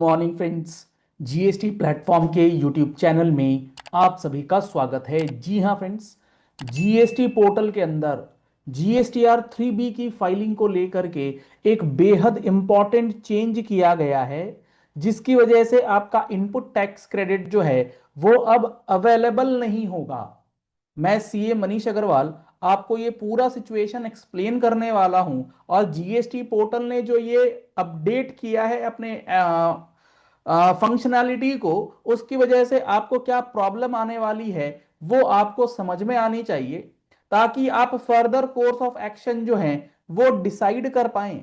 Morning friends. GST platform के YouTube channel में आप सभी का स्वागत है। जी हाँ फ्रेंड्स, जीएसटी पोर्टल के अंदर जीएसटीआर 3B की फाइलिंग को लेकर के एक बेहद इंपॉर्टेंट चेंज किया गया है, जिसकी वजह से आपका इनपुट टैक्स क्रेडिट जो है वो अब अवेलेबल नहीं होगा। मैं सीए मनीष अग्रवाल आपको ये पूरा सिचुएशन एक्सप्लेन करने वाला हूं। और जीएसटी पोर्टल ने जो ये अपडेट किया है अपने फंक्शनैलिटी को, उसकी वजह से आपको क्या प्रॉब्लम आने वाली है वो आपको समझ में आनी चाहिए, ताकि आप फर्दर कोर्स ऑफ एक्शन जो है वो डिसाइड कर पाएं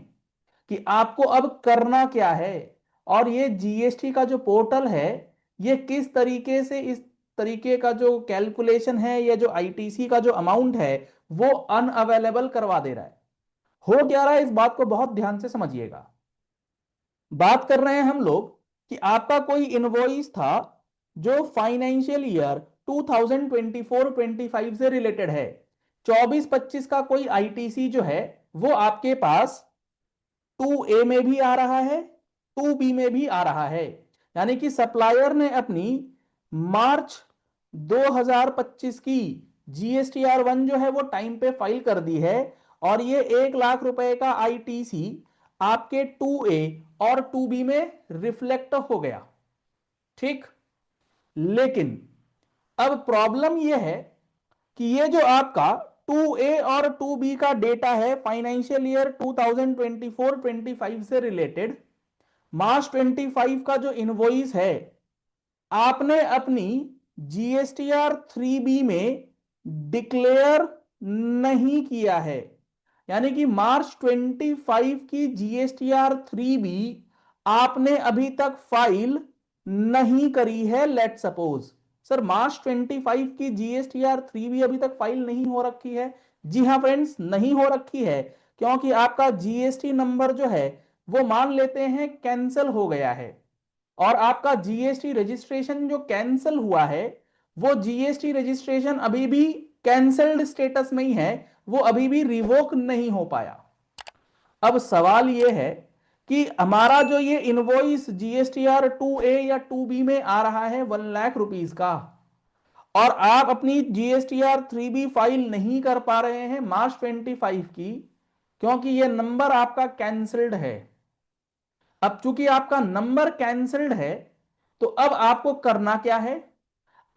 कि आपको अब करना क्या है। और ये जीएसटी का जो पोर्टल है, ये किस तरीके से इस तरीके का जो कैलकुलेशन है या जो आईटीसी का जो अमाउंट है वो अनअवेलेबल करवा दे रहा है। हो क्या रहा है, इस बात को बहुत ध्यान से समझिएगा। बात कर रहे हैं हम लोग कि आपका कोई इनवॉइस था जो फाइनेंशियल ईयर 2024-25 से रिलेटेड है। 24-25 का कोई आईटीसी जो है वो आपके पास 2A में भी आ रहा है, 2B में भी आ रहा है। यानी कि सप्लायर ने अपनी मार्च 2025 की जीएसटीआर 1 जो है वो टाइम पे फाइल कर दी है, और ये 1 लाख रुपए का आईटीसी आपके 2A और 2B में रिफ्लेक्ट हो गया। ठीक, लेकिन अब प्रॉब्लम यह है कि ये जो आपका 2A और 2B का डेटा है फाइनेंशियल ईयर 2024-25 से रिलेटेड, मार्च 25 का जो इनवॉइस है आपने अपनी जीएसटीआर 3B में डिक्लेयर नहीं किया है। यानी कि मार्च 25 की जीएसटीआर 3B आपने अभी तक फाइल नहीं करी है। लेट सपोज सर, मार्च 25 की जीएसटीआर 3B अभी तक फाइल नहीं हो रखी है। जी हाँ फ्रेंड्स, नहीं हो रखी है क्योंकि आपका जीएसटी नंबर जो है वो मान लेते हैं कैंसिल हो गया है। और आपका जीएसटी रजिस्ट्रेशन जो कैंसिल हुआ है, वो जीएसटी रजिस्ट्रेशन अभी भी कैंसल्ड स्टेटस में ही है, वो अभी भी रिवोक नहीं हो पाया। अब सवाल ये है कि हमारा जो ये इनवॉइस जीएसटीआर 2A या 2B में आ रहा है 1 लाख रुपीस का, और आप अपनी जीएसटीआर 3B फाइल नहीं कर पा रहे हैं मार्च 25 की, क्योंकि ये नंबर आपका कैंसल्ड है। अब चूंकि आपका नंबर कैंसल्ड है, तो अब आपको करना क्या है?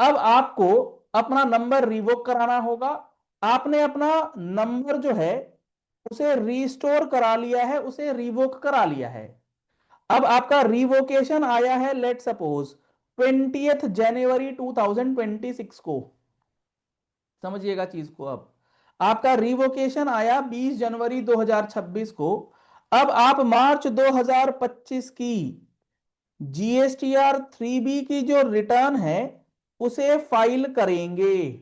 अब आपको अपना नंबर रिवोक कराना होगा। आपने अपना नंबर जो है उसे रिस्टोर करा लिया है, उसे रिवोक करा लिया है। अब आपका रिवोकेशन आया है लेट सपोज 20 जनवरी 2026 को। समझिएगा चीज को। अब आपका रिवोकेशन आया 20 जनवरी 2026 को। अब आप मार्च 2025 की जीएसटीआर 3B की जो रिटर्न है उसे फाइल करेंगे।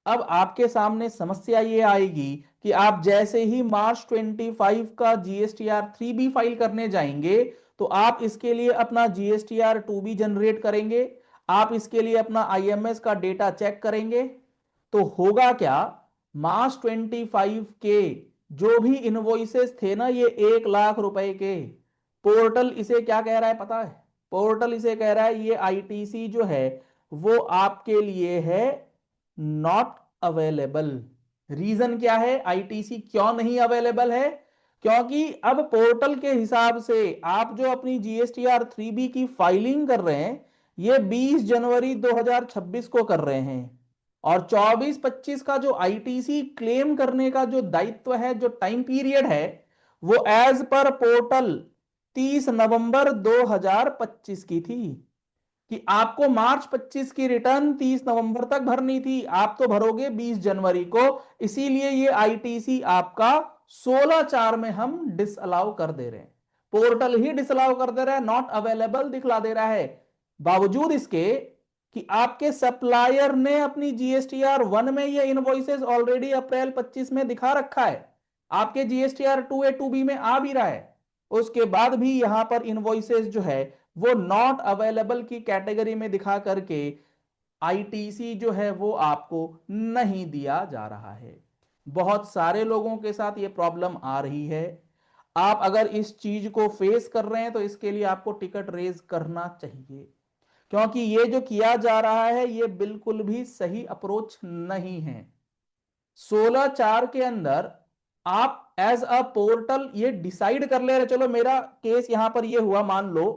अब आपके सामने समस्या ये आएगी कि आप जैसे ही मार्च 25 का जीएसटीआर 3B फाइल करने जाएंगे, तो आप इसके लिए अपना जीएसटीआर 2B जनरेट करेंगे, आप इसके लिए अपना आईएमएस का डेटा चेक करेंगे। तो होगा क्या, मार्च 25 के जो भी इनवॉइसेस थे ना, ये 1 लाख रुपए के, पोर्टल इसे क्या कह रहा है पता है? पोर्टल इसे कह रहा है ये आईटीसी जो है वो आपके लिए है नॉट अवेलेबल। रीजन क्या है, आईटीसी क्यों नहीं अवेलेबल है? क्योंकि अब पोर्टल के हिसाब से आप जो अपनी जीएसटीआर 3B की फाइलिंग कर रहे हैं, ये 20 जनवरी 2026 को कर रहे हैं, और 24-25 का जो आईटीसी क्लेम करने का जो दायित्व है, जो टाइम पीरियड है, वो एज पर पोर्टल 30 नवंबर 2025 की थी कि आपको मार्च 25 की रिटर्न 30 नवंबर तक भरनी थी। आप तो भरोगे 20 जनवरी को, इसीलिए ये आईटीसी आपका 16/4 में हम डिसअलाउ कर दे रहे हैं। पोर्टल ही डिसअलाउ कर दे रहा है, नॉट अवेलेबल दिखला दे रहा है, बावजूद इसके कि आपके सप्लायर ने अपनी जीएसटीआर 1 में ये इनवॉइसेस ऑलरेडी अप्रैल 25 में दिखा रखा है, आपके जीएसटीआर 2A 2B में आ भी रहा है। उसके बाद भी यहां पर इनवॉइसेस जो है वो नॉट अवेलेबल की कैटेगरी में दिखा करके आईटीसी जो है वो आपको नहीं दिया जा रहा है। बहुत सारे लोगों के साथ ये प्रॉब्लम आ रही है। आप अगर इस चीज को फेस कर रहे हैं तो इसके लिए आपको टिकट रेज करना चाहिए, क्योंकि ये जो किया जा रहा है ये बिल्कुल भी सही अप्रोच नहीं है। 16/4 के अंदर आप एज अ पोर्टल ये डिसाइड कर ले रहे, चलो मेरा केस यहां पर ये हुआ, मान लो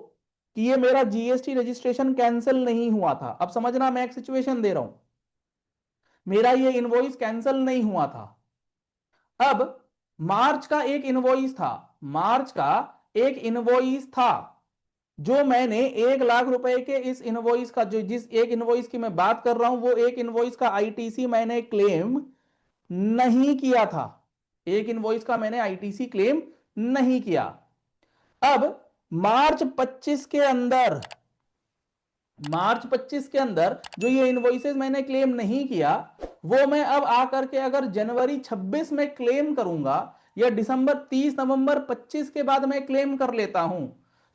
कि ये मेरा जीएसटी रजिस्ट्रेशन कैंसिल नहीं हुआ था। अब समझना, मैं एक सिचुएशन दे रहा हूं, मेरा ये इनवॉइस कैंसिल नहीं हुआ था। अब मार्च का एक इनवॉइस था, मार्च का एक इनवॉइस था जो मैंने 1 लाख रुपए के इस इनवॉइस का, जो जिस एक इनवॉइस की मैं बात कर रहा हूं, वो एक इनवॉइस का आईटीसी मैंने क्लेम नहीं किया था। एक इनवॉइस का मैंने आईटीसी क्लेम नहीं किया। अब मार्च 25 के अंदर, मार्च 25 के अंदर जो ये इनवॉइसेस मैंने क्लेम नहीं किया, वो मैं अब आकर के अगर जनवरी 26 में क्लेम करूंगा या दिसंबर 30 नवंबर 25 के बाद मैं क्लेम कर लेता हूं,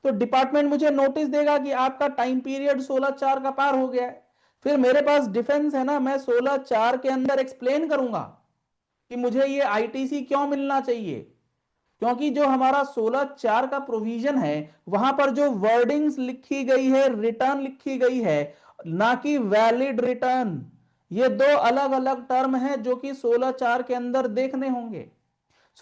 तो डिपार्टमेंट मुझे नोटिस देगा कि आपका टाइम पीरियड 16/4 का पार हो गया है। फिर मेरे पास डिफेंस है ना, मैं 16/4 के अंदर एक्सप्लेन करूंगा कि मुझे ये आईटीसी क्यों मिलना चाहिए, क्योंकि जो हमारा 16/4 का प्रोविजन है वहां पर जो वर्डिंग्स लिखी गई है, रिटर्न लिखी गई है, ना कि वैलिड रिटर्न। ये दो अलग अलग टर्म है जो कि 16/4 के अंदर देखने होंगे।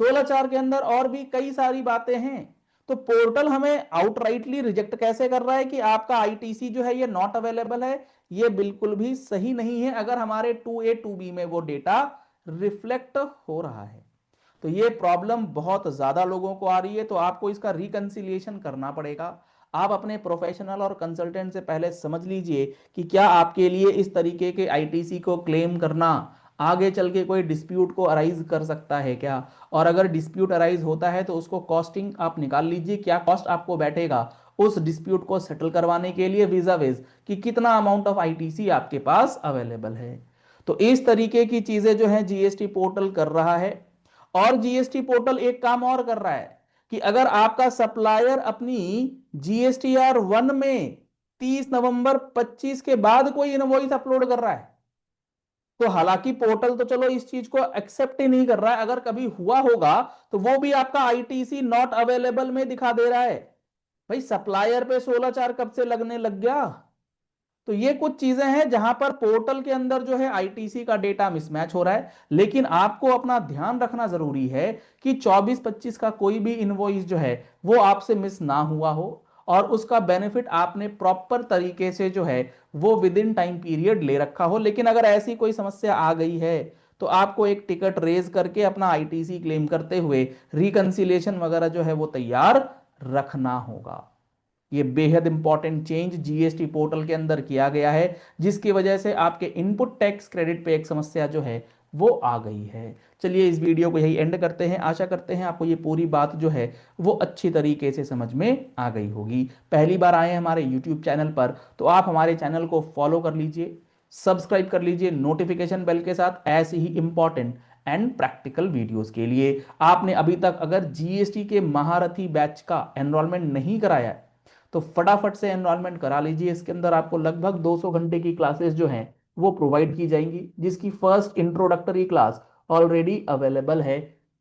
16/4 के अंदर और भी कई सारी बातें हैं। तो पोर्टल हमें आउटराइटली रिजेक्ट कैसे कर रहा है कि आपका आईटीसी जो है ये नॉट अवेलेबल है, ये बिल्कुल भी सही नहीं है अगर हमारे 2A 2B में वो डेटा रिफ्लेक्ट हो रहा है। तो ये प्रॉब्लम बहुत ज्यादा लोगों को आ रही है, तो आपको इसका रिकंसिलिएशन करना पड़ेगा। आप अपने प्रोफेशनल और कंसल्टेंट से पहले समझ लीजिए कि क्या आपके लिए इस तरीके के आईटीसी को क्लेम करना आगे चल के कोई डिस्प्यूट को अराइज कर सकता है क्या, और अगर डिस्प्यूट अराइज होता है तो उसको कॉस्टिंग आप निकाल लीजिए, क्या कॉस्ट आपको बैठेगा उस डिस्प्यूट को सेटल करवाने के लिए वीजा वेज, कि कितना अमाउंट ऑफ आईटीसी आपके पास अवेलेबल है। तो इस तरीके की चीजें जो है जीएसटी पोर्टल कर रहा है। और जीएसटी पोर्टल एक काम और कर रहा है कि अगर आपका सप्लायर अपनी GSTR 1 में 30 नवंबर 25 के बाद कोई इनवॉइस अपलोड कर रहा है, तो हालांकि पोर्टल तो चलो इस चीज को एक्सेप्ट ही नहीं कर रहा है, अगर कभी हुआ होगा तो वो भी आपका आईटीसी नॉट अवेलेबल में दिखा दे रहा है। भाई सप्लायर पे 16/4 कब से लगने लग गया। तो ये कुछ चीजें हैं जहां पर पोर्टल के अंदर जो है आईटीसी का डेटा मिसमैच हो रहा है। लेकिन आपको अपना ध्यान रखना जरूरी है कि 24-25 का कोई भी इनवॉइस जो है वो आपसे मिस ना हुआ हो, और उसका बेनिफिट आपने प्रॉपर तरीके से जो है वो विद इन टाइम पीरियड ले रखा हो। लेकिन अगर ऐसी कोई समस्या आ गई है तो आपको एक टिकट रेज करके अपना आईटीसी क्लेम करते हुए रिकंसिलिएशन वगैरह जो है वो तैयार रखना होगा। ये बेहद इंपॉर्टेंट चेंज जीएसटी पोर्टल के अंदर किया गया है, जिसकी वजह से आपके इनपुट टैक्स क्रेडिट पे एक समस्या जो है वो आ गई है। चलिए इस वीडियो को यही एंड करते हैं। आशा करते हैं आपको ये पूरी बात जो है वो अच्छी तरीके से समझ में आ गई होगी। पहली बार आए हैं हमारे यूट्यूब चैनल पर तो आप हमारे चैनल को फॉलो कर लीजिए, सब्सक्राइब कर लीजिए नोटिफिकेशन बेल के साथ, ऐसे ही इंपॉर्टेंट एंड प्रैक्टिकल वीडियोस के लिए। आपने अभी तक अगर जीएसटी के महारथी बैच का एनरोलमेंट नहीं कराया है तो फटाफट से एनरोलमेंट करा लीजिए। इसके अंदर आपको लगभग 200 घंटे की क्लासेस जो हैं वो प्रोवाइड की जाएंगी, जिसकी first introductory class already available है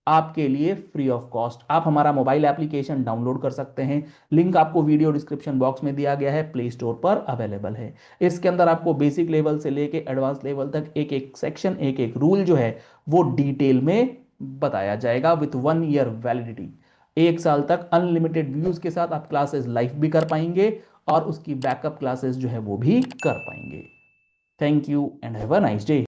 आपके लिए फ्री ऑफ कॉस्ट। आप हमारा मोबाइल एप्लीकेशन डाउनलोड कर सकते हैं, लिंक आपको वीडियो डिस्क्रिप्शन बॉक्स में दिया गया है, प्ले स्टोर पर अवेलेबल है। इसके अंदर आपको बेसिक लेवल से लेके एडवांस लेवल तक एक एक सेक्शन, एक एक रूल जो है वो डिटेल में बताया जाएगा विथ 1 ईयर वैलिडिटी। 1 साल तक अनलिमिटेड व्यूज के साथ आप क्लासेस लाइव भी कर पाएंगे और उसकी बैकअप क्लासेस जो है वो भी कर पाएंगे। Thank you and have a nice day.